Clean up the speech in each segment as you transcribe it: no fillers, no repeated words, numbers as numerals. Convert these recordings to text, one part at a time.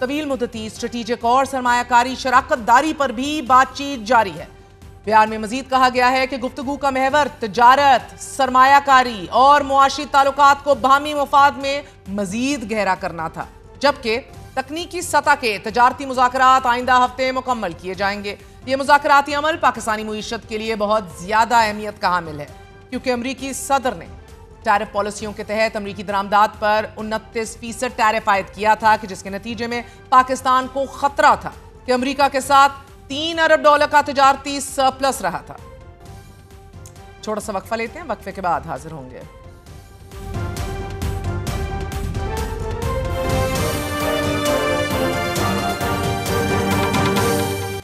طویل مدتی اسٹریٹجک اور سرمایہ شراکت داری پر بھی بات چیت جاری ہے۔ بیان میں مزید کہا گیا ہے کہ گفتگو کا محور تجارت، سرمایہ کاری اور معاشی تعلقات کو باہمی مفاد میں مزید گہرا کرنا تھا، جبکہ تکنیکی سطح کے تجارتی مذاکرات آئندہ ہفتے مکمل کیے جائیں گے۔ یہ مذاکراتی عمل پاکستانی معیشت کے لیے بہت زیادہ اہمیت کا حامل ہے، کیونکہ امریکی صدر نے ٹیرف پالیسیوں کے تحت امریکی درآمدات پر 29% ٹیرف عائد کیا تھا، کہ جس کے نتیجے میں پاکستان کو خطرہ تھا کہ امریکہ کے ساتھ $3 ارب کا تجارتی سرپلس رہا تھا۔ چھوٹا سا وقفہ لیتے ہیں، وقفے کے بعد حاضر ہوں گے۔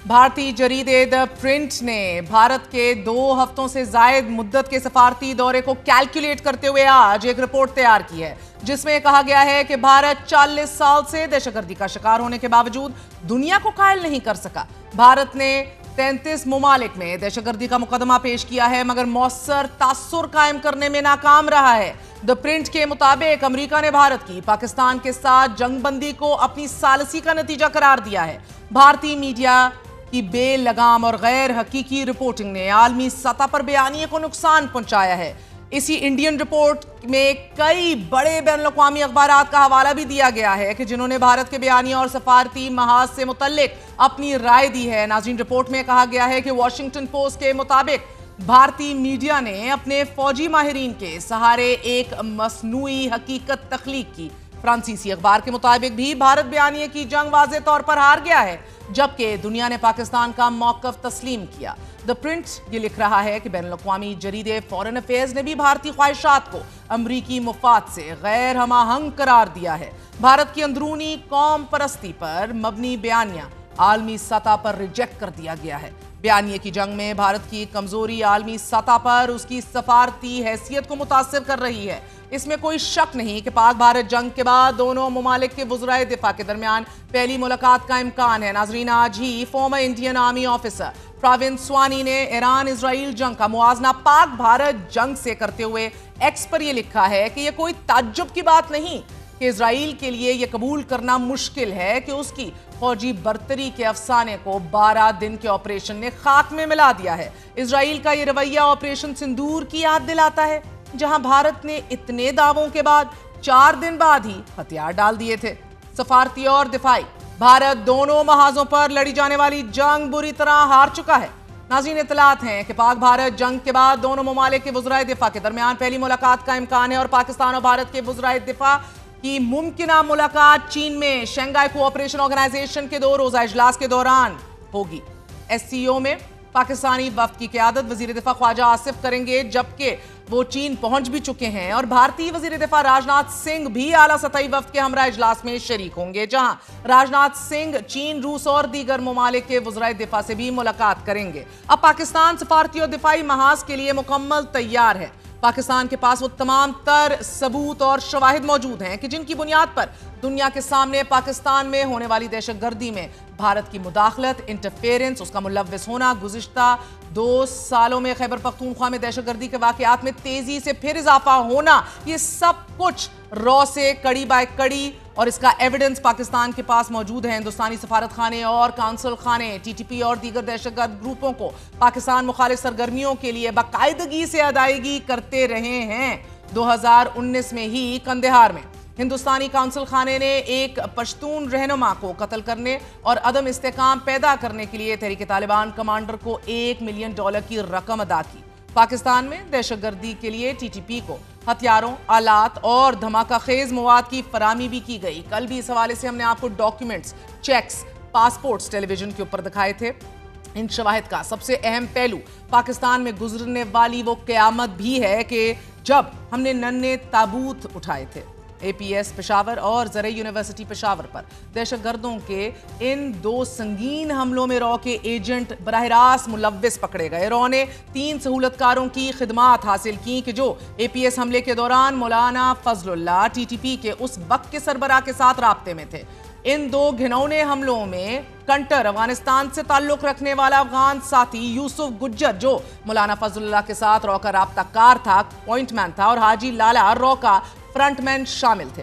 بھارتی جریدے دی پرنٹ نے بھارت کے 2 ہفتوں سے زائد مدت کے سفارتی دورے کو کیلکولیٹ کرتے ہوئے آج ایک رپورٹ تیار کی ہے، جس میں کہا گیا ہے کہ بھارت 40 سال سے دہشت گردی کا شکار ہونے کے باوجود دنیا کو قائل نہیں کر سکا۔ بھارت نے 33 ممالک میں دہشت گردی کا مقدمہ پیش کیا ہے، مگر مؤثر تاثر قائم کرنے میں ناکام رہا ہے۔ دی پرنٹ کے مطابق امریکہ نے بھارت کی پاکستان کے ساتھ جنگ بندی کو اپنی ثالثی کا نتیجہ قرار دیا ہے۔ بھارتی میڈیا کی بے لگام اور غیر حقیقی رپورٹنگ نے عالمی سطح پر بیانیے کو نقصان پہنچایا ہے۔ اسی انڈین رپورٹ میں کئی بڑے بین الاقوامی اخبارات کا حوالہ بھی دیا گیا ہے کہ جنہوں نے بھارت کے بیانیے اور سفارتی محاذ سے متعلق اپنی رائے دی ہے۔ ناظرین، رپورٹ میں کہا گیا ہے کہ واشنگٹن پوسٹ کے مطابق بھارتی میڈیا نے اپنے فوجی ماہرین کے سہارے ایک مصنوعی حقیقت تخلیق کی۔ فرانسیسی اخبار کے مطابق بھی بھارت بیانیے کی جنگ واضح طور پر ہار گیا ہے، جبکہ دنیا نے پاکستان کا موقف تسلیم کیا۔ دی پرنٹ یہ لکھ رہا ہے کہ بین الاقوامی جریدے فورن افیئرز نے بھی بھارتی خواہشات کو امریکی مفاد سے غیر ہم آہنگ قرار دیا ہے۔ بھارت کی اندرونی قوم پرستی پر مبنی بیانیہ عالمی سطح پر ریجیکٹ کر دیا گیا ہے۔ بیانیے کی جنگ میں بھارت کی کمزوری عالمی سطح پر اس کی سفارتی حیثیت کو متاثر کر رہی ہے۔ اس میں کوئی شک نہیں کہ پاک بھارت جنگ کے بعد دونوں ممالک کے وزرائے دفاع کے درمیان پہلی ملاقات کا امکان ہے۔ ناظرین، آج ہی farmer Indian army officer Praveen سوانی نے ایران اسرائیل جنگ کا موازنہ پاک بھارت جنگ سے کرتے ہوئے ایکس پر یہ لکھا ہے کہ یہ کوئی تعجب کی بات نہیں کہ اسرائیل کے لیے یہ قبول کرنا مشکل ہے کہ اس کی فوجی برتری کے افسانے کو 12 دن کے آپریشن نے خاک میں ملا دیا ہے۔ اسرائیل کا یہ رویہ آپریشن سندور کی یاد دلاتا ہے، جہاں بھارت نے اتنے دعووں کے بعد 4 دن بعد ہی ہتھیار ڈال دیے تھے۔ سفارتی اور دفاعی بھارت دونوں محاذوں پر لڑی جانے والی جنگ بری طرح ہار چکا ہے۔ ناظرین، اطلاعات ہیں کہ پاک بھارت جنگ کے بعد دونوں ممالک کے وزرائے دفاع کے درمیان پہلی ملاقات کا امکان ہے، اور پاکستان اور بھارت کے وزرائے دفاع کی ممکنہ ملاقات چین میں شنگھائی کوآپریشن آرگنائزیشن کے 2 روزہ اجلاس کے دوران ہوگی۔ ایس سی او میں پاکستانی وفد کی قیادت وزیر دفاع خواجہ آصف کریں گے، جبکہ وہ چین پہنچ بھی چکے ہیں، اور بھارتی وزیر دفاع راجناتھ سنگھ بھی اعلیٰ سطحی وفد کے ہمراہ اجلاس میں شریک ہوں گے، جہاں راجناتھ سنگھ چین، روس اور دیگر ممالک کے وزرائے دفاع سے بھی ملاقات کریں گے۔ اب پاکستان سفارتی اور دفاعی محاذ کے لیے مکمل تیار ہے۔ پاکستان کے پاس وہ تمام تر ثبوت اور شواہد موجود ہیں کہ جن کی بنیاد پر دنیا کے سامنے پاکستان میں ہونے والی دہشت گردی میں بھارت کی مداخلت، انٹرفیرنس، اس کا ملوث ہونا، گزشتہ 2 سالوں میں خیبر پختونخوا میں دہشت گردی کے واقعات میں تیزی سے پھر اضافہ ہونا، یہ سب کچھ رو سے کڑی بائی کڑی، اور اس کا ایویڈنس پاکستان کے پاس موجود ہے۔ ہندوستانی سفارت خانے اور کونسل خانے ٹی ٹی پی اور دیگر دہشت گرد گروپوں کو پاکستان مخالف سرگرمیوں کے لیے باقاعدگی سے ادائیگی کرتے رہے ہیں۔ 2019 میں ہی قندھار میں ہندوستانی کونسل خانے نے ایک پشتون رہنما کو قتل کرنے اور عدم استحکام پیدا کرنے کے لیے تحریک طالبان کمانڈر کو $1 ملین کی رقم ادا کی۔ پاکستان میں دہشت گردی کے لیے ٹی ٹی پی کو ہتھیاروں، آلات اور دھماکہ خیز مواد کی فراہمی بھی کی گئی۔ کل بھی اس حوالے سے ہم نے آپ کو ڈاکیومنٹس، چیکس، پاسپورٹس ٹیلی ویژن کے اوپر دکھائے تھے۔ ان شواہد کا سب سے اہم پہلو پاکستان میں گزرنے والی وہ قیامت بھی ہے کہ جب ہم نے ننھے تابوت اٹھائے تھے۔ اے پی ایس پشاور اور زرعی یونیورسٹی پشاور پر دہشت گردوں کے ان 2 سنگین حملوں میں رو کے ایجنٹ براہ راست ملوث پکڑے گئے۔ رو نے 3 سہولتکاروں کی خدمات حاصل کی کہ جو اے پی ایس حملے کے دوران مولانا فضل اللہ ٹی ٹی پی کے اس وقت کے سربراہ کے ساتھ رابطے میں تھے۔ ان 2 گھنونے حملوں میں کنٹر افغانستان سے تعلق رکھنے والا افغان ساتھی یوسف گجر، جو مولانا فضل اللہ کے ساتھ رو کا رابطہ کار تھا، پوائنٹ مین تھا، اور حاجی لالا رو کا فرنٹ مین شامل تھے۔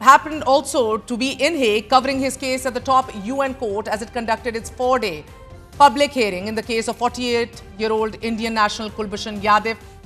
happened also to be in Hague covering his case at the top UN court as it conducted its 4-day public hearing in the case of 48-year-old Indian national Kulbhushan Yadav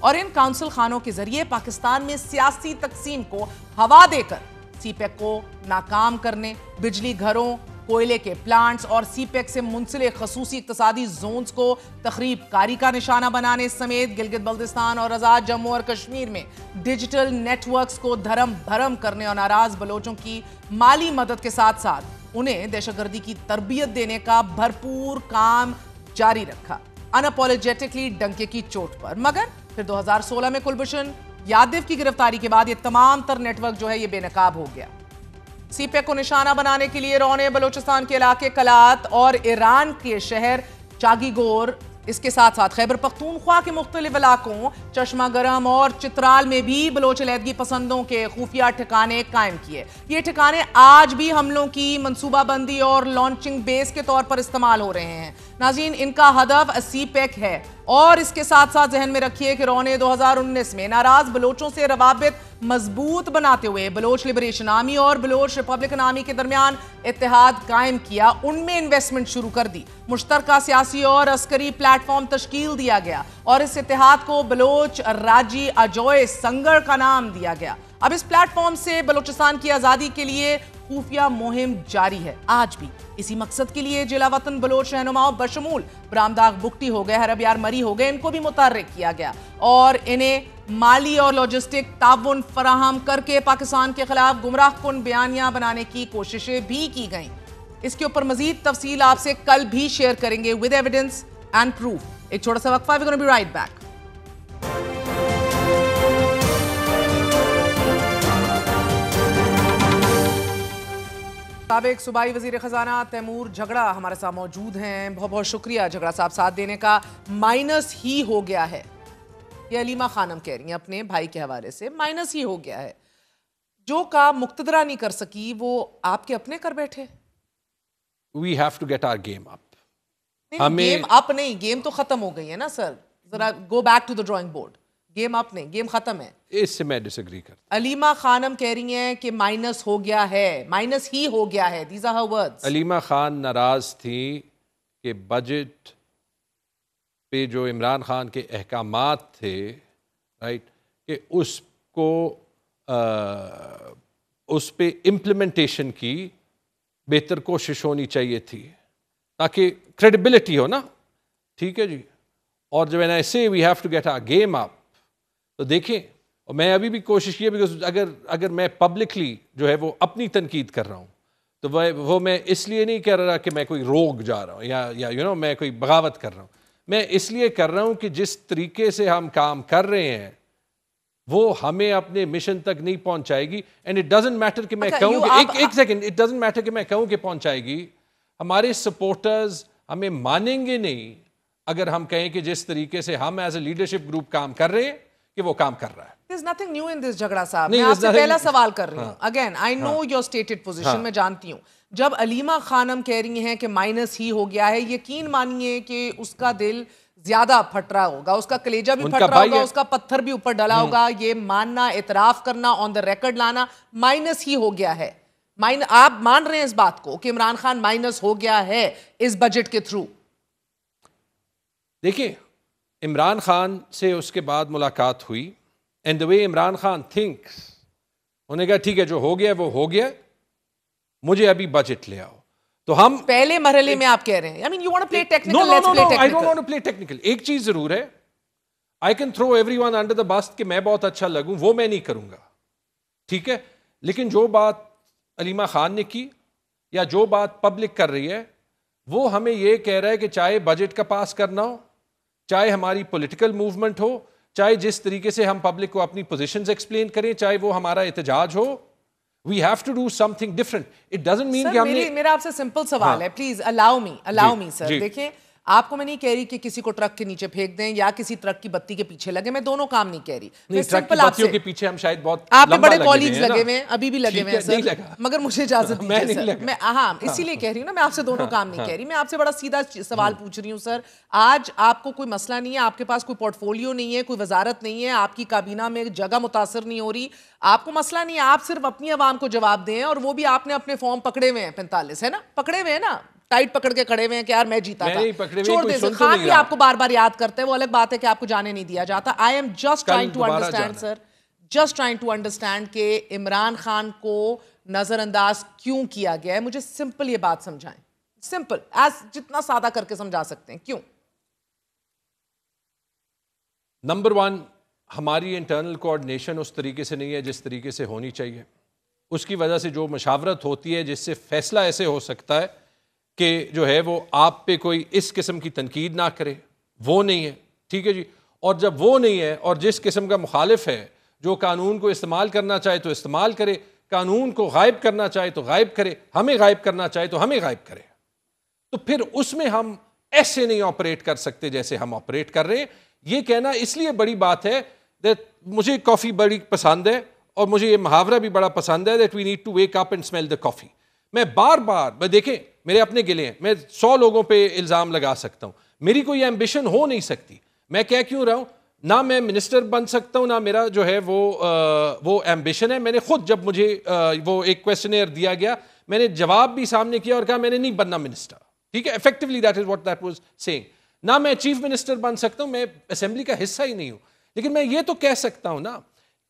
اور ان council خانوں کے ذریعے پاکستان میں سیاسی تقسیم کو ہوا دے کر سی پیک کو ناکام کرنے، بجلی گھروں، کوئلے کے پلانٹس اور سی پیک سے منسلک خصوصی اقتصادی زونز کو تخریب کاری کا نشانہ بنانے سمیت گلگت بلتستان اور آزاد جموں اور کشمیر میں ڈیجیٹل نیٹ ورکس کو دھرم بھرم کرنے اور ناراض بلوچوں کی مالی مدد کے ساتھ ساتھ انہیں دہشت گردی کی تربیت دینے کا بھرپور کام جاری رکھا، اناپولوجیٹکلی ڈنکے کی چوٹ پر۔ مگر پھر 2016 میں کلبھوشن یادیو کی گرفتاری کے بعد یہ تمام تر نیٹ ورک جو ہے یہ بے نقاب ہو گیا۔ سی پیک کو نشانہ بنانے کے لیے رو نے بلوچستان کے علاقے کلات اور ایران کے شہر چاگی گور، اس کے ساتھ ساتھ خیبر پختونخوا کے مختلف علاقوں چشمہ گرم اور چترال میں بھی بلوچ علیحدگی پسندوں کے خفیہ ٹھکانے قائم کیے۔ یہ ٹھکانے آج بھی حملوں کی منصوبہ بندی اور لانچنگ بیس کے طور پر استعمال ہو رہے ہیں۔ ناظرین، ان کا ہدف سی پیک ہے اور اس کے ساتھ ساتھ ذہن میں رکھیے کہ رو نے 2019 میں ناراض بلوچوں سے روابط مضبوط بناتے ہوئے بلوچ لبریشن آرمی اور بلوچ ریپبلکن آرمی کے درمیان اتحاد قائم کیا، ان میں انویسٹمنٹ شروع کر دی، مشترکہ سیاسی اور عسکری پلیٹ فارم تشکیل دیا گیا اور اس اتحاد کو بلوچ راجی اجوئے سنگر کا نام دیا گیا۔ اب اس پلیٹ فارم سے بلوچستان کی آزادی کے لیے خفیہ مہم جاری ہے آج بھی۔ اسی مقصد کے لیے جلا وطن بلوچ رہنماؤں بشمول برامداغ بگٹی ہو گئے، حرب یار مری ہو گئے، ان کو بھی متحرک کیا گیا اور انہیں مالی اور لاجسٹک تعاون فراہم کر کے پاکستان کے خلاف گمراہ کن بیانیاں بنانے کی کوششیں بھی کی گئیں۔ اس کے اوپر مزید تفصیل آپ سے کل بھی شیئر کریں گے ود ایویڈنس اینڈ پروف۔ ایک چھوٹا سا وقفہ، we're gonna be right back۔ سابق صوبائی وزیر خزانہ تیمور جھگڑا ہمارے ساتھ موجود ہیں۔ بہت بہت شکریہ جھگڑا صاحب ساتھ دینے کا۔ مائنس ہی ہو گیا ہے، یہ علیمہ خانم کہہ رہی ہیں اپنے بھائی کے حوالے سے، مائنس ہی ہو گیا ہے۔ جو کام مقتدرہ نہیں کر سکی وہ آپ کے اپنے کر بیٹھے۔ We have to get our game up. Game up نہیں، گیم تو ختم ہو گئی ہے نا سر، ذرا go back to the drawing board. Game up نہیں، گیم ختم ہے۔ اس سے میں ڈس ایگری کرتا۔ علیمہ خانم کہہ رہی ہیں کہ مائنس ہو گیا ہے، مائنس ہی ہو گیا ہے، these are her words۔ Alima Khan ناراض تھی کہ بجٹ پہ جو عمران خان کے احکامات تھے، رائٹ، کہ اس کو اس پہ امپلیمنٹیشن کی بہتر کوشش ہونی چاہیے تھی تاکہ کریڈیبلٹی ہو نا، ٹھیک ہے جی۔ اور جو when I say we have to get our game up، تو دیکھیں، اور میں ابھی بھی کوشش کی ہے، بیکاز اگر میں پبلکلی جو ہے وہ اپنی تنقید کر رہا ہوں تو وہ میں اس لیے نہیں کر رہا کہ میں کوئی روگ جا رہا ہوں یا میں کوئی بغاوت کر رہا ہوں، میں اس لیے کر رہا ہوں کہ جس طریقے سے ہم کام کر رہے ہیں وہ ہمیں اپنے مشن تک نہیں پہنچائے گی۔ اینڈ اٹ ڈزنٹ میٹر کہ میں کہوں کہ ایک سیکنڈ، اٹ ڈزنٹ میٹر کہ میں کہوں کہ پہنچائے گی، ہمارے سپورٹرز ہمیں مانیں گے نہیں اگر ہم کہیں کہ جس طریقے سے ہم ایز اے لیڈرشپ گروپ کام کر رہے ہیں کہ وہ کام کر رہا ہے۔ There's nothing new in this جھگڑا صاحب۔ میں آپ سے پہلا سوال کر رہی ہوں، again I know your stated position، میں جانتی ہوں۔ جب علیمہ خانم کہہ رہی ہیں کہ مائنس ہی ہو گیا ہے، یقین مانیے کہ اس کا دل زیادہ پھٹ رہا ہوگا، اس کا کلیجہ بھی پھٹ رہا ہوگا، اس کا پتھر بھی اوپر ڈلا ہوگا۔ یہ ماننا، اعتراف کرنا، آن دا ریکارڈ لانا مائنس ہی ہو گیا ہے، آپ مان رہے ہیں اس بات کو کہ عمران خان مائنس ہو گیا ہے اس بجٹ کے تھرو؟ دیکھیں، عمران خان سے اس کے بعد ملاقات ہوئی، and the way Imran Khan thinks, انہوں نے کہا ٹھیک ہے جو ہو گیا وہ ہو گیا، مجھے ابھی بجٹ لے آؤ۔ تو ہم پہلے مرحلے میں آپ کہہ رہے ہیں، I mean you want to play technical, No, let's play I don't technical۔ want to play technical۔ ایک چیز ضرور ہے، I can throw everyone under the bus کہ میں بہت اچھا لگوں، وہ میں نہیں کروں گا، ٹھیک ہے، لیکن جو بات علیمہ خان نے کی یا جو بات پبلک کر رہی ہے وہ ہمیں یہ کہہ رہا ہے کہ چاہے بجٹ کا پاس کرنا ہو، چاہے ہماری پولیٹیکل موومنٹ ہو، چاہے جس طریقے سے ہم پبلک کو اپنی پوزیشنز ایکسپلین کریں، چاہے وہ ہمارا احتجاج ہو، we have to do something different۔ it doesn't mean کہ ہم نے میرا آپ سے سمپل سوال ہے، پلیز allow me سر۔ دیکھیں، آپ کو میں نہیں کہہ رہی کہ کسی کو ٹرک کے نیچے پھینک دیں یا کسی ٹرک کی بتی کے پیچھے لگے، میں دونوں کام نہیں کہہ رہی۔ نہیں، ٹرک کی بتیوں کے پیچھے ہم شاید بہت آپ کے بڑے کالیگز لگے ہوئے ہیں، ابھی بھی لگے ہوئے ہیں سر، مگر مجھے اجازت دیجیے سر، میں ہاں اسی لیے کہہ رہی ہوں نا، میں آپ سے دونوں کام نہیں کہہ رہی، میں آپ سے بڑا سیدھا سوال پوچھ رہی ہوں سر۔ آج آپ کو کوئی مسئلہ نہیں ہے، آپ کے پاس کوئی پورٹ فولیو نہیں ہے، کوئی وزارت نہیں ہے، آپ کی کابینہ میں جگہ متاثر نہیں ہو رہی، آپ کو مسئلہ نہیں ہے، آپ صرف اپنی عوام کو جواب دیں، اور وہ بھی آپ نے اپنے فارم پکڑے ہوئے ہیں 45 ہے نا، پکڑے ہوئے ہیں نا، ٹائٹ پکڑ کے کھڑے ہوئے ہیں کہ یار میں جیتا تھا. چھوڑ دیں, خان بھی آپ کو بار بار یاد کرتے ہیں, وہ الگ بات ہے کہ آپ کو جانے نہیں دیا جاتا. I am just trying to understand sir, just trying to understand کہ عمران خان کو نظر انداز کیوں کیا گیا ہے. مجھے سمپل یہ بات سمجھائیں, سمپل ایز جتنا سادہ کر کے سمجھا سکتے ہیں, کیوں؟ نمبر 1, ہماری انٹرنل کوآرڈینیشن اس طریقے سے نہیں ہے جس طریقے سے ہونی چاہیے. اس کی وجہ سے جو مشاورت ہوتی ہے جس سے فیصلہ ایسے ہو سکتا ہے کہ جو ہے وہ آپ پہ کوئی اس قسم کی تنقید نہ کرے, وہ نہیں ہے. ٹھیک ہے جی. اور جب وہ نہیں ہے اور جس قسم کا مخالف ہے جو قانون کو استعمال کرنا چاہے تو استعمال کرے, قانون کو غائب کرنا چاہے تو غائب کرے, ہمیں غائب کرنا چاہے تو ہمیں غائب کرے, تو پھر اس میں ہم ایسے نہیں آپریٹ کر سکتے جیسے ہم آپریٹ کر رہے ہیں. یہ کہنا اس لیے بڑی بات ہے that مجھے کافی بڑی پسند ہے اور مجھے یہ محاورہ بھی بڑا پسند ہے that we need to wake up and smell the coffee. میں بار بار دیکھیں میرے اپنے گلے ہیں, میں 100 لوگوں پہ الزام لگا سکتا ہوں, میری کوئی ایمبیشن ہو نہیں سکتی. میں کہہ کیوں رہا ہوں, نہ میں منسٹر بن سکتا ہوں, نہ میرا جو ہے وہ ایمبیشن ہے. میں نے خود جب مجھے وہ ایک کویسچنیئر دیا گیا میں نے جواب بھی سامنے کیا اور کہا میں نے نہیں بننا منسٹر. ٹھیک ہے, effectively that is what that was saying. نہ میں چیف منسٹر بن سکتا ہوں, میں اسمبلی کا حصہ ہی نہیں ہوں, لیکن میں یہ تو کہہ سکتا ہوں نا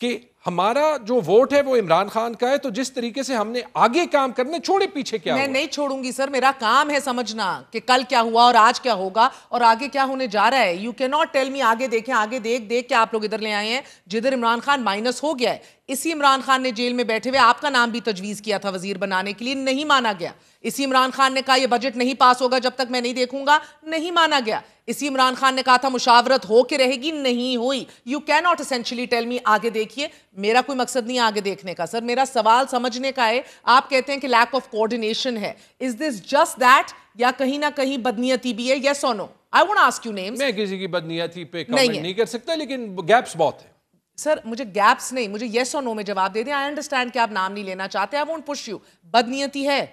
کہ ہمارا جو ووٹ ہے وہ عمران خان کا ہے, تو جس طریقے سے ہم نے آگے کام کرنے, چھوڑے پیچھے کیا میں نہیں چھوڑوں گی سر, میرا کام ہے سمجھنا کہ کل کیا ہوا اور آج کیا ہوگا اور آگے کیا ہونے جا رہا ہے. یو کی ناٹ ٹیل می آگے دیکھیں, آگے دیکھ کے آپ لوگ ادھر لے آئے ہیں جدھر عمران خان مائنس ہو گیا ہے. اسی عمران خان نے جیل میں بیٹھے ہوئے آپ کا نام بھی تجویز کیا تھا وزیر بنانے کے لیے, نہیں مانا گیا. اسی عمران خان نے کہا یہ بجٹ نہیں پاس ہوگا جب تک میں نہیں دیکھوں گا, نہیں مانا گیا. اسی عمران خان نے کہا تھا مشاورت ہو کے رہے گی, نہیں ہوئی. یو کی ناٹ اسینشلی ٹیل می آگے دیکھیے. میرا کوئی مقصد نہیں آگے دیکھنے کا سر, میرا سوال سمجھنے کا ہے. آپ کہتے ہیں کہ لیک آف کوآرڈینیشن ہے, از دس جسٹ دیٹ یا کہیں نہ کہیں بدنیتی بھی ہے؟ یس اور no? I want ask you names. میں کسی کی بدنیتی پہ کامنٹ نہیں کر سکتا, لیکن گیپس بہت ہیں سر. مجھے گیپس نہیں, مجھے یس اور نو میں جواب دے دیں. آئی انڈرسٹینڈ کہ آپ نام نہیں لینا چاہتے, آئی وونٹ پش یو. بدنیتی ہے؟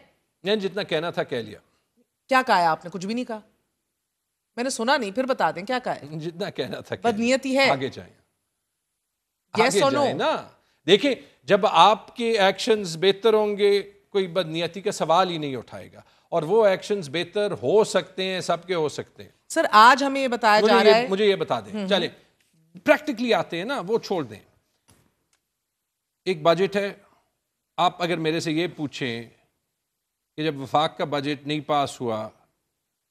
میں جتنا کہنا تھا کہہ لیا. کیا کہا ہے آپ نے؟ کچھ بھی نہیں کہا, میں نے سنا نہیں, پھر بتا دیں کیا کہا ہے. جتنا کہنا تھا بدنیتی ہے. آگے جائیں, یس اور نو نا. دیکھیں جب آپ کے ایکشنز بہتر ہوں گے کوئی بدنیتی کا سوال ہی نہیں اٹھائے گا, اور وہ ایکشنز بہتر ہو سکتے ہیں, سب کے ہو سکتے ہیں. سر آج ہمیں یہ بتایا جا رہا ہے, مجھے یہ بتا دیں, چلیں پریکٹیکلی آتے ہیں نا, وہ چھوڑ دیں. ایک بجٹ ہے, آپ اگر میرے سے یہ پوچھیں کہ جب وفاق کا بجٹ نہیں پاس ہوا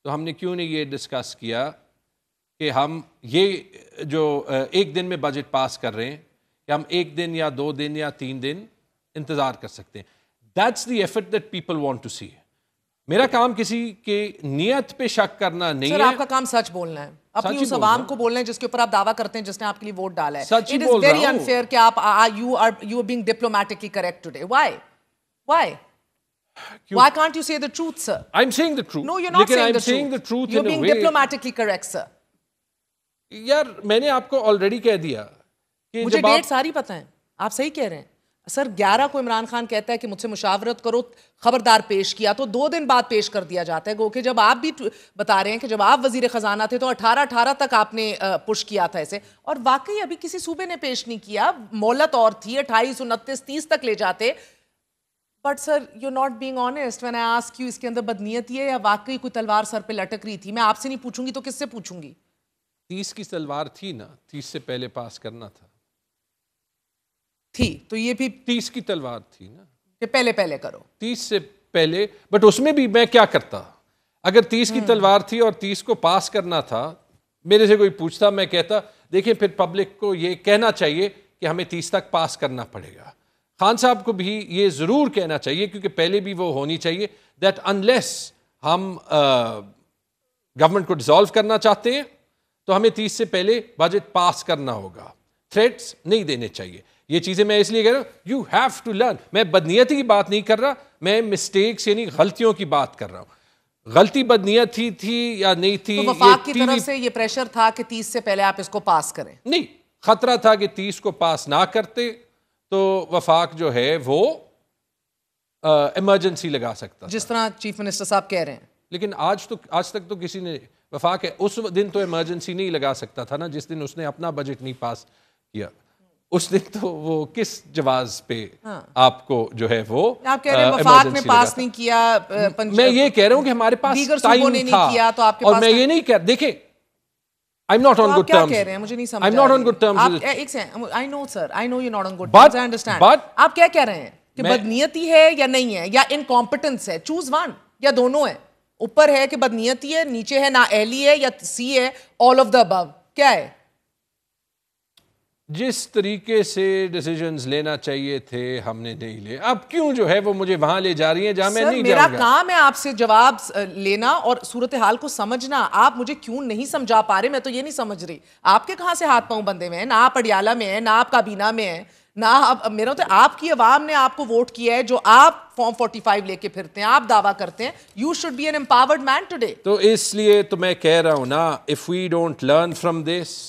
تو ہم نے کیوں نہیں یہ ڈسکس کیا کہ ہم یہ جو ایک دن میں بجٹ پاس کر رہے ہیں کہ ہم 1 دن یا 2 دن یا 3 دن انتظار کر سکتے ہیں. That's the effort that people want to see. میرا کام کسی کے نیت پہ شک کرنا نہیں ہے. سر آپ کا کام سچ بولنا ہے, اپنی اس عوام کو بولنا ہے جس کے اوپر آپ دعویٰ کرتے ہیں جس نے آپ کے لیے ووٹ ڈالا ہے. سچ ہی اٹ از بول رہا ویری ہوں. انفیئر کہ آپ you are being diplomatically correct today. Why Why can't you say the truth, sir? I'm saying the truth. No, you're not saying I'm the saying the truth. truth You're in a being way. diplomatically correct, sir. یار میں نے آپ کو already کہہ دیا کہ مجھے date ساری پتہ ہیں, آپ صحیح کہہ رہے ہیں. سر 11 کو عمران خان کہتا ہے کہ مجھ سے مشاورت کرو, خبردار پیش کیا تو 2 دن بعد پیش کر دیا جاتا ہے. گو کہ جب آپ بھی بتا رہے ہیں کہ جب آپ وزیر خزانہ تھے تو 18 تک آپ نے پش کیا تھا اسے, اور واقعی ابھی کسی صوبے نے پیش نہیں کیا. مہلت اور تھی, 28, 29, 30 تک لے جاتے. But sir you not being honest when I ask you, اس کے اندر بدنیتی ہے یا واقعی کوئی تلوار سر پہ لٹک رہی تھی؟ میں آپ سے نہیں پوچھوں گی تو کس سے پوچھوں گی؟ 30 کی تلوار تھی نا, 30 سے پہلے پاس کرنا تھا. تھی تو یہ بھی 30 کی تلوار تھی نا کہ پہلے کرو, 30 سے پہلے. بٹ اس میں بھی میں کیا کرتا, اگر 30 کی تلوار تھی اور 30 کو پاس کرنا تھا, میرے سے کوئی پوچھتا, میں کہتا دیکھیں پھر پبلک کو یہ کہنا چاہیے کہ ہمیں 30 تک پاس کرنا پڑے گا. خان صاحب کو بھی یہ ضرور کہنا چاہیے, کیونکہ پہلے بھی وہ ہونی چاہیے, دیٹ انلیس ہم گورنمنٹ کو ڈیزالو کرنا چاہتے ہیں تو ہمیں 30 سے پہلے بجٹ پاس کرنا ہوگا. تھریٹس نہیں دینے چاہیے. یہ چیزیں میں اس لیے کہہ رہا ہوں, یو ہیو ٹو لرن. میں بدنیتی کی بات نہیں کر رہا, میں مسٹیکس یعنی غلطیوں کی بات کر رہا ہوں. غلطی بدنیتی تھی یا نہیں تھی, تو وفاق کی طرف سے یہ پریشر تھا کہ 30 سے پہلے آپ اس کو پاس کریں؟ نہیں, خطرہ تھا کہ 30 کو پاس نہ کرتے تو وفاق جو ہے وہ ایمرجنسی لگا سکتا, جس طرح چیف منسٹر صاحب کہہ رہے ہیں. لیکن آج تک تو کسی نے وفاق ہے اس دن تو ایمرجنسی نہیں لگا سکتا تھا نا, جس دن اس نے اپنا بجٹ نہیں پاس کیا. اس دن تو وہ کس جواز پہ آپ کو جو ہے وہ آپ کہہ رہے ہیں وفاق نے پاس نہیں کیا، میں یہ کہہ رہا ہوں کہ ہمارے پاس دیگر صوبوں نے نہیں کیا تو آپ کے اور پاس میں یہ نہیں کہہ دیکھیں I'm not on good terms. آپ کیا کہہ رہے ہیں مجھے نہیں سمجھ I'm not on good terms. ایک second I know sir I know you're not on good terms I understand آپ کیا کہہ رہے ہیں کہ بدنیتی ہے یا نہیں ہے یا انکمپٹنس ہے؟ چوز ون یا دونوں ہے. اوپر ہے کہ بدنیتی ہے، نیچے ہے نااہلی ہے، یا سی ہے all of the above. کیا ہے؟ جس طریقے سے ڈیسیجنز لینا چاہیے تھے ہم نے نہیں لے. اب کیوں جو ہے وہ مجھے وہاں لے جا رہی ہیں جہاں میں نہیں جاؤں گا. میرا کام ہے آپ سے جواب لینا اور صورتحال کو سمجھنا. آپ مجھے کیوں نہیں سمجھا پا رہے؟ میں تو یہ نہیں سمجھ رہی آپ کے کہاں سے ہاتھ پاؤں بندے میں ہیں. نہ آپ اڈیالہ میں ہیں، نہ آپ کابینہ میں ہیں، نہ میرا تو آپ کی عوام نے آپ کو ووٹ کیا ہے جو آپ فارم 45 لے کے پھرتے ہیں، آپ دعویٰ کرتے ہیں. You should be an empowered man today. تو اس لیے تو میں کہہ رہا ہوں نا if we don't learn from this.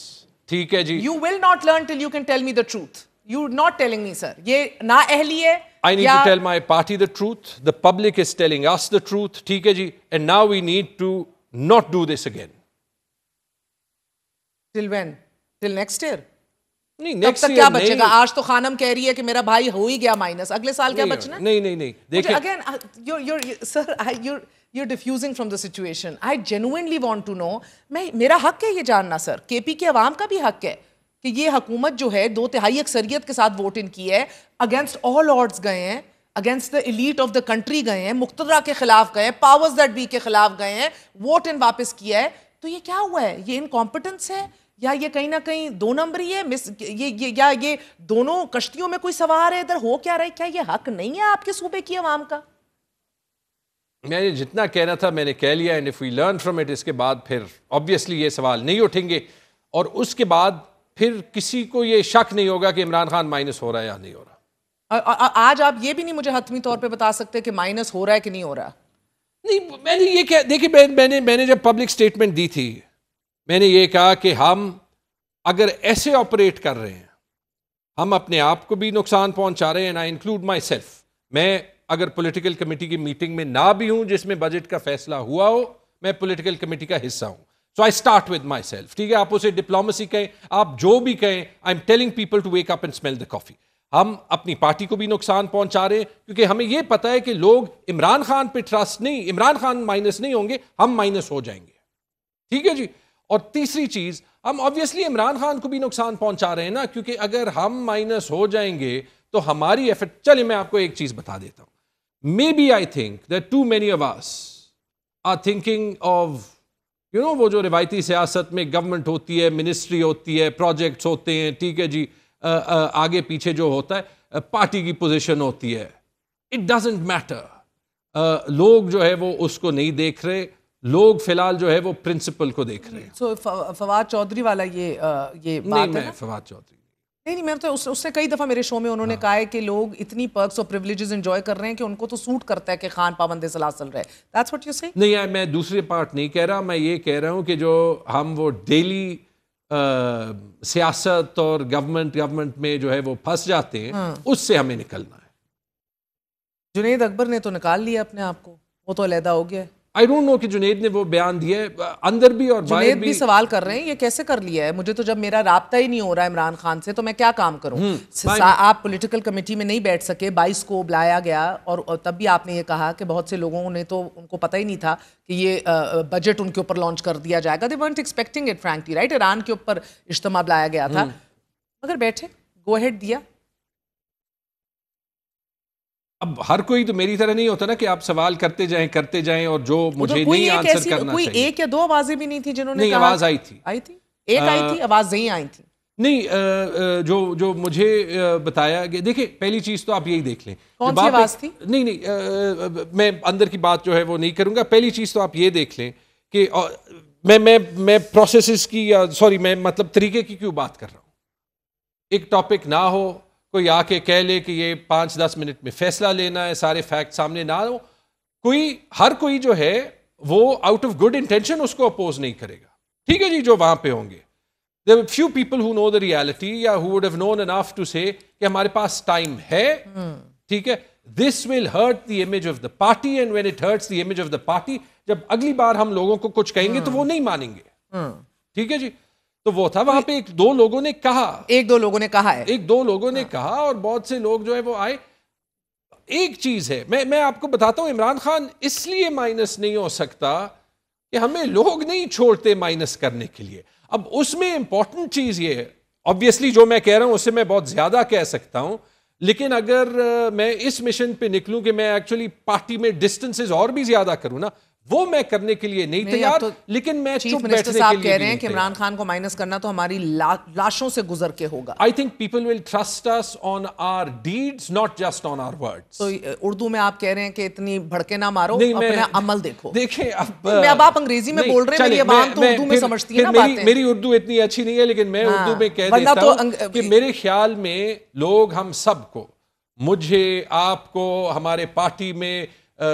ٹھیک ہے جی. You will not learn till you can tell me the truth. You're not telling me, sir. یہ نااہلی ہے. I need to tell my party the truth. The public is telling us the truth. ٹھیک ہے جی. And now we need to not do this again. Till when? Till next year? نہیں تب next تک کیا بچے گا؟ آج تو خانم کہہ رہی ہے کہ میرا بھائی ہو ہی گیا مائنس، اگلے سال کیا بچنا؟ نہیں دیکھیں again sir you're diffusing from the situation. I genuinely want to know. میرا حق ہے یہ جاننا سر، کے پی کے عوام کا بھی حق ہے کہ یہ حکومت جو ہے 2/3 اکثریت کے ساتھ ووٹ ان کی ہے، اگینسٹ آل آڈز گئے ہیں، against the elite of the country گئے ہیں، مقتدرہ کے خلاف گئے ہیں، پاورز دیٹ بی کے خلاف گئے ہیں، ووٹ ان واپس کیا ہے. تو یہ کیا ہوا ہے؟ یہ انکمپٹنس ہے یا یہ کہیں نہ کہیں دو نمبری ہے؟ یا یہ دونوں کشتیوں میں کوئی سوار ہے؟ ادھر ہو کیا رہا ہے؟ کیا یہ حق نہیں ہے آپ کے صوبے کی عوام کا؟ میں نے جتنا کہنا تھا میں نے کہہ لیا. And if we learn from it, اس کے بعد پھر آبویسلی یہ سوال نہیں اٹھیں گے اور اس کے بعد پھر کسی کو یہ شک نہیں ہوگا کہ عمران خان مائنس ہو رہا ہے یا نہیں ہو رہا. آج آپ یہ بھی نہیں مجھے حتمی طور پہ بتا سکتے کہ مائنس ہو رہا ہے کہ نہیں ہو رہا. نہیں میں نے یہ کہا، دیکھیں میں نے جب پبلک سٹیٹمنٹ دی تھی میں نے یہ کہا کہ ہم اگر ایسے آپریٹ کر رہے ہیں ہم اپنے آپ کو بھی نقصان پہنچا رہے ہیں. And I include my self. میں اگر پولیٹیکل کمیٹی کی میٹنگ میں نہ بھی ہوں جس میں بجٹ کا فیصلہ ہوا ہو، میں پولیٹیکل کمیٹی کا حصہ ہوں. So I start with myself. ٹھیک ہے، آپ اسے ڈپلومسی کہیں، آپ جو بھی کہیں، I am telling people to wake up and smile the coffee. ہم اپنی پارٹی کو بھی نقصان پہنچا رہے ہیں کیونکہ ہمیں یہ پتا ہے کہ لوگ عمران خان پہ ٹرسٹ نہیں، عمران خان مائنس نہیں ہوں گے، ہم مائنس ہو جائیں گے. ٹھیک ہے جی. اور تیسری چیز، ہم آبویسلی عمران خان کو بھی نقصان پہنچا رہے ہیں نا، کیونکہ اگر ہم مائنس ہو جائیں گے تو ہماری ایفرٹ. چلیں میں آپ کو ایک چیز بتا دیتا ہوں. Maybe I think that too many of us are thinking of, وہ جو روایتی سیاست میں گورنمنٹ ہوتی ہے، منسٹری ہوتی ہے، پروجیکٹس ہوتے ہیں، ٹھیک ہے جی، آگے پیچھے جو ہوتا ہے پارٹی کی پوزیشن ہوتی ہے. It doesn't matter. لوگ جو ہے وہ اس کو نہیں دیکھ رہے، لوگ فی الحال جو ہے وہ پرنسپل کو دیکھ رہے ہیں. سو فواد چودھری والا یہ بات ہے. فواد چودھری نہیں میں تو اس سے کئی دفعہ میرے شو میں انہوں نے کہا ہے کہ لوگ اتنی پرکس اور پریویلیجز انجوائے کر رہے ہیں کہ ان کو تو سوٹ کرتا ہے کہ خان پابند سلاسل رہے. That's what you say? نہیں میں دوسرے پارٹ نہیں کہہ رہا. میں یہ کہہ رہا ہوں کہ جو ہم وہ ڈیلی سیاست اور گورنمنٹ میں جو ہے وہ پھنس جاتے ہیں، اس سے ہمیں نکلنا ہے. جنید اکبر نے تو نکال لیا اپنے آپ کو، وہ تو علیحدہ ہو گیا ہے. آئی ڈونٹ نو کہ جنید نے وہ بیان دیا ہے، اندر بھی اور باہر جنید بھی سوال کر رہے ہیں یہ کیسے کر لیا ہے. مجھے تو جب میرا رابطہ ہی نہیں ہو رہا ہے عمران خان سے تو میں کیا کام کروں. آپ پولیٹیکل کمیٹی میں نہیں بیٹھ سکے، 22 کو بلایا گیا اور تب بھی آپ نے یہ کہا کہ بہت سے لوگوں نے تو ان کو پتہ ہی نہیں تھا کہ یہ بجٹ ان کے اوپر لانچ کر دیا جائے گا. They weren't expecting it frankly, right? Iran کے اوپر اجتماع بلایا گیا تھا مگر بیٹھے، گو ہیڈ دیا. اب ہر کوئی تو میری طرح نہیں ہوتا نا کہ آپ سوال کرتے جائیں اور جو مجھے نہیں آنسر کرنا کوئی چاہیے. ایک یا دو آوازیں بھی نہیں تھی جنہوں نے نہیں کہا. آواز آئی تھی ایک آئی تھی، آواز نہیں آئی تھی. نہیں جو مجھے بتایا کہ دیکھیں پہلی چیز تو آپ یہی دیکھ لیں کون سی آواز تھی. نہیں میں اندر کی بات جو ہے وہ نہیں کروں گا. پہلی چیز تو آپ یہ دیکھ لیں کہ میں پروسیسز کی یا سوری میں مطلب طریقے کی کیوں بات کر رہا ہوں. ایک ٹاپک نہ ہو، کوئی آ کے کہہ لے کہ یہ 5-10 منٹ میں فیصلہ لینا ہے، سارے فیکٹ سامنے نہ ہو. ہر کوئی جو ہے وہ آؤٹ آف گڈ انٹینشن اس کو اپوز نہیں کرے گا. ٹھیک ہے جی. جو وہاں پہ ہوں گے there are few people who know the reality یا who would have known enough to say کہ ہمارے پاس ٹائم ہے. ٹھیک ہے. this will hurt the image of the party and when it hurts the image of the party جب اگلی بار ہم لوگوں کو کچھ کہیں گے تو وہ نہیں مانیں گے. ٹھیک ہے جی. تو وہ تھا وہاں پہ ایک دو لوگوں نے کہا اور بہت سے لوگ جو ہے وہ آئے. ایک چیز ہے میں آپ کو بتاتا ہوں, عمران خان اس لیے مائنس نہیں ہو سکتا کہ ہمیں لوگ نہیں چھوڑتے مائنس کرنے کے لیے. اب اس میں امپورٹنٹ چیز یہ ہے, obviously جو میں کہہ رہا ہوں اس سے میں بہت زیادہ کہہ سکتا ہوں, لیکن اگر میں اس مشن پہ نکلوں کہ میں ایکچولی پارٹی میں ڈسٹنسز اور بھی زیادہ کروں نا, وہ میں کرنے کے لیے نہیں تیار, لیکن میں چپ بیٹھنے کے لیے صاحب کہہ رہے ہیں کہ عمران خان کو مائنس کرنا تو ہماری لاشوں سے گزر کے ہوگا. I think people will trust us on our deeds, not just on our words. تو اردو میں آپ کہہ رہے ہیں کہ اتنی بھڑکے نہ مارو, اپنا عمل دیکھو. دیکھیں اب آپ انگریزی میں بول رہے ہیں, میری عوام تو اردو میں سمجھتی ہے نا باتیں. میری اردو اتنی اچھی نہیں ہے, لیکن میں اردو میں کہہ دیتا ہوں کہ میرے خیال میں لوگ ہم سب کو, مجھے, آپ کو, ہمارے پارٹی میں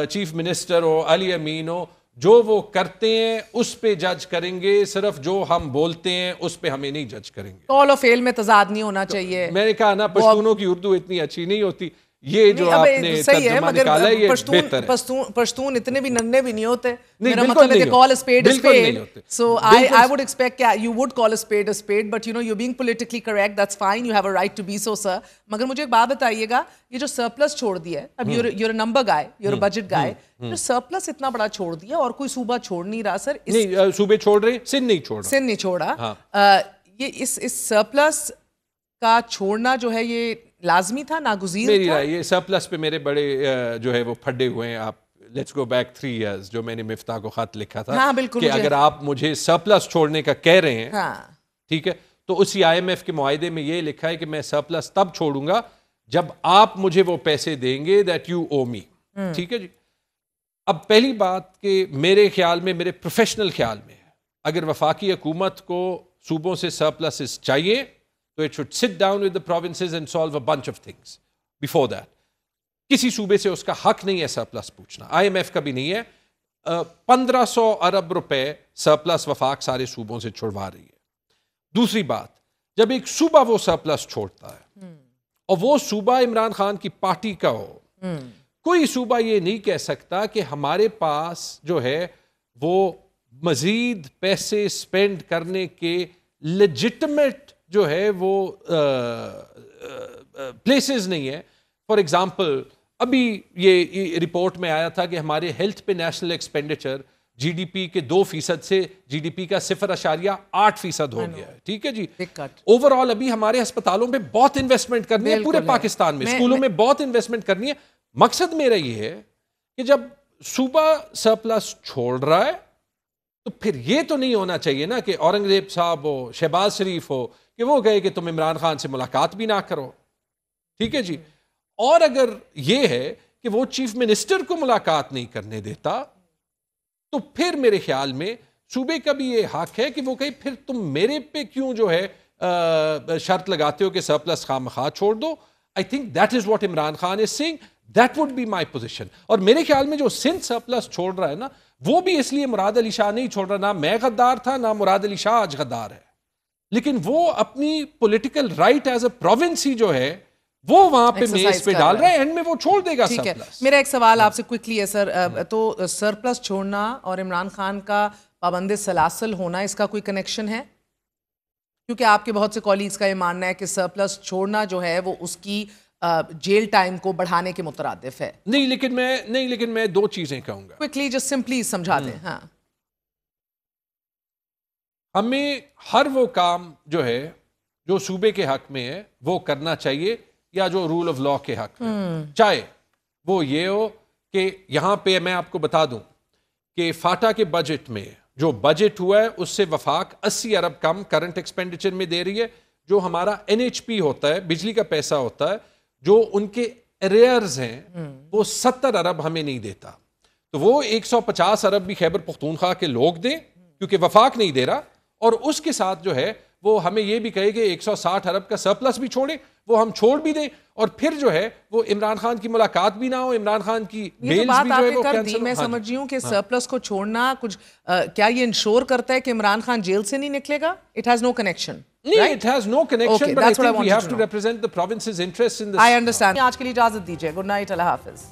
چیف منسٹر ہو, علی امین ہو, جو وہ کرتے ہیں اس پہ جج کریں گے, صرف جو ہم بولتے ہیں اس پہ ہمیں نہیں جج کریں گے. قول و فعل میں تضاد نہیں ہونا چاہیے. میں نے کہا نا پشتونوں کی اردو اتنی اچھی نہیں ہوتی, یہ جو آپ نے ترجمہ نکالا ہے یہ بہتر ہے. پشتون اتنے بھی ننھے بھی نہیں ہوتے. میرا مطلب ہے کہ call a spade a spade. So I would expect you would call a spade, but you know you're being politically correct. That's fine. You have a right to be so, sir. مگر مجھے ایک بات بتائیے گا, یہ جو surplus چھوڑ دیا ہے, اب you're a number guy, you're a budget guy, جو سرپلس اتنا بڑا چھوڑ دیا اور کوئی صوبہ چھوڑ نہیں رہا سر. نہیں صوبے چھوڑ رہے, سندھ نہیں چھوڑا. یہ اس سرپلس کا چھوڑنا جو ہے یہ لازمی تھا, ناگزیر میری رائے یہ سرپلس پہ میرے بڑے جو ہے وہ پھڈے ہوئے ہیں. آپ لیٹس گو بیک 3 years جو میں نے مفتاح کو خط لکھا تھا کہ اگر آپ مجھے سرپلس چھوڑنے کا کہہ رہے ہیں, ٹھیک ہے, تو اسی IMF کے معاہدے میں یہ لکھا ہے کہ میں سرپلس تب چھوڑوں گا جب آپ مجھے وہ پیسے دیں گے that you owe me. ٹھیک ہے جی. اب پہلی بات کہ میرے خیال میں, میرے پروفیشنل خیال میں, اگر وفاقی حکومت کو صوبوں سے سرپلسز چاہیے تو it should sit down with the provinces and solve a bunch of things before that. کسی صوبے سے اس کا حق نہیں ہے سرپلس پوچھنا, IMF کا بھی نہیں ہے. 1500 ارب روپے سرپلس وفاق سارے صوبوں سے چھڑوا رہی ہے. دوسری بات, جب ایک صوبہ وہ سرپلس چھوڑتا ہے اور وہ صوبہ عمران خان کی پارٹی کا ہو, کوئی صوبہ یہ نہیں کہہ سکتا کہ ہمارے پاس جو ہے وہ مزید پیسے سپینڈ کرنے کے لیجٹمیٹ جو ہے وہ پلیسز نہیں ہے. فار ایگزامپل ابھی یہ رپورٹ میں آیا تھا کہ ہمارے ہیلتھ پہ national expenditure G D P کے 2% سے جی ڈی پی کا 0.8% ہو گیا ہے. ٹھیک ہے جی. اوور آل ابھی ہمارے ہسپتالوں پہ بہت انویسٹمنٹ کرنی ہے, پورے پاکستان میں اسکولوں میں بہت انویسٹمنٹ کرنی ہے. مقصد میرا یہ ہے کہ جب صوبہ سرپلس چھوڑ رہا ہے تو پھر یہ تو نہیں ہونا چاہیے نا کہ اورنگزیب صاحب ہو, شہباز شریف ہو, کہ وہ کہے کہ تم عمران خان سے ملاقات بھی نہ کرو. ٹھیک ہے جی. اور اگر یہ ہے کہ وہ چیف منسٹر کو ملاقات نہیں کرنے دیتا تو پھر میرے خیال میں صوبے کا بھی یہ حق ہے کہ وہ کہے پھر تم میرے پہ کیوں جو ہے شرط لگاتے ہو کہ سرپلس خواہ چھوڑ دو. I think that is what Imran Khan is saying. That would be my position. اور میرے خیال میں جو سندھ سرپلس چھوڑ رہا ہے نا, وہ بھی اس لیے مراد علی شاہ نہیں چھوڑ رہا, نہ میں غدار تھا نہ مراد علی شاہ آج غدار ہے, لیکن وہ اپنی political right as a province ہی جو ہے وہ وہاں پہ میز پہ ڈال رہا ہے, اینڈ میں وہ چھوڑ دے گا سرپلس. میرا ایک سوال آپ سے کوئکلی ہے سر, تو سرپلس چھوڑنا اور عمران خان کا پابند سلاسل ہونا, اس کا کوئی کنیکشن ہے؟ کیونکہ آپ کے بہت سے کولیگز کا یہ ماننا ہے کہ سرپلس چھوڑنا جو ہے وہ اس کی جیل ٹائم کو بڑھانے کے مترادف ہے. نہیں لیکن میں 2 چیزیں کہوں گا. کوئکلی جسٹ سمپلی سمجھا دیں. ہاں, ہمیں ہر وہ کام جو ہے جو صوبے کے حق میں ہے وہ کرنا چاہیے, یا جو رول آف لا کے حق میں, چاہے وہ یہ ہو کہ یہاں پہ میں آپ کو بتا دوں کہ فاٹا کے بجٹ میں جو بجٹ ہوا ہے اس سے وفاق 80 ارب کم کرنٹ ایکسپینڈیچر میں دے رہی ہے. جو ہمارا NHP ہوتا ہے, بجلی کا پیسہ ہوتا ہے, جو ان کے ریئرز ہیں وہ 70 ارب ہمیں نہیں دیتا. تو وہ 150 ارب بھی خیبر پختونخوا کے لوگ دیں کیونکہ وفاق نہیں دے رہا, اور اس کے ساتھ جو ہے وہ ہمیں یہ بھی کہے کہ 160 ارب کا سرپلس بھی چھوڑیں, وہ ہم چھوڑ بھی دیں, اور پھر جو ہے وہ عمران خان کی ملاقات بھی نہ ہو, عمران خان کی بیلز بھی جو ہے وہ کینسل. میں سمجھ رہی ہوں کہ سرپلس کو چھوڑنا کچھ کیا یہ انشور کرتا ہے کہ عمران خان جیل سے نہیں نکلے گا؟ It has no connection. نہیں, it has no connection, but I think we have to represent the province's interests in this. I understand. آج کے لیے اجازت دیجیے. Good night, اللہ حافظ.